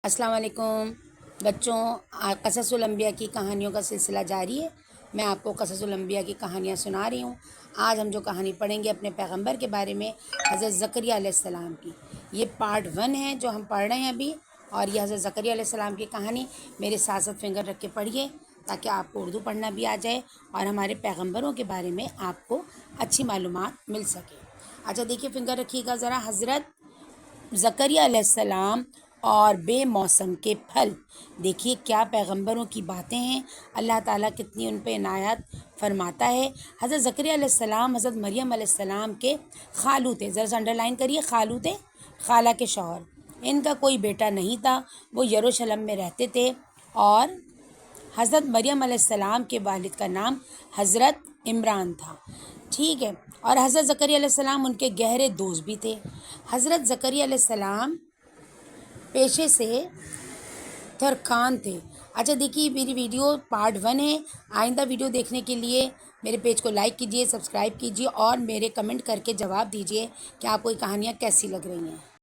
अस्सलाम वालेकुम बच्चों। क़ससुल अंबिया की कहानियों का सिलसिला जारी है। मैं आपको क़ससुल अंबिया की कहानियाँ सुना रही हूँ। आज हम जो कहानी पढ़ेंगे अपने पैगंबर के बारे में, हज़रत ज़करिया अलैहिस्सलाम की। ये पार्ट 1 है जो हम पढ़ रहे हैं अभी, और ये हज़रत ज़करिया अलैहिस्सलाम की कहानी। मेरे साथ साथ फिंगर रख के पढ़िए ताकि आपको उर्दू पढ़ना भी आ जाए और हमारे पैगंबरों के बारे में आपको अच्छी मालूमात मिल सके। अच्छा देखिए, फिंगर रखिएगा ज़रा। हज़रत ज़करिया अलैहिस्सलाम और बेमौसम के फल। देखिए क्या पैगंबरों की बातें हैं, अल्लाह ताला कितनी उन पे इनायत फरमाता है। हज़रत ज़करिया अलैहिस्सलाम हज़रत मरियम अलैहिस्सलाम के खालू थे। ज़रा सा अंडरलाइन करिए, खालू थे, खाला के शौहर। इनका कोई बेटा नहीं था, वो यरूशलेम में रहते थे। और हज़रत मरियम अलैहिस्सलाम के वालिद का नाम हज़रत इमरान था। ठीक है। और हज़रत ज़करिया अलैहिस्सलाम उनके गहरे दोस्त भी थे। हज़रत ज़करिया अलैहिस्सलाम पेशे से तरखान थे। अच्छा देखिए, मेरी वीडियो पार्ट 1 है। आइंदा वीडियो देखने के लिए मेरे पेज को लाइक कीजिए, सब्सक्राइब कीजिए और मेरे कमेंट करके जवाब दीजिए कि आपको ये कहानियाँ कैसी लग रही हैं।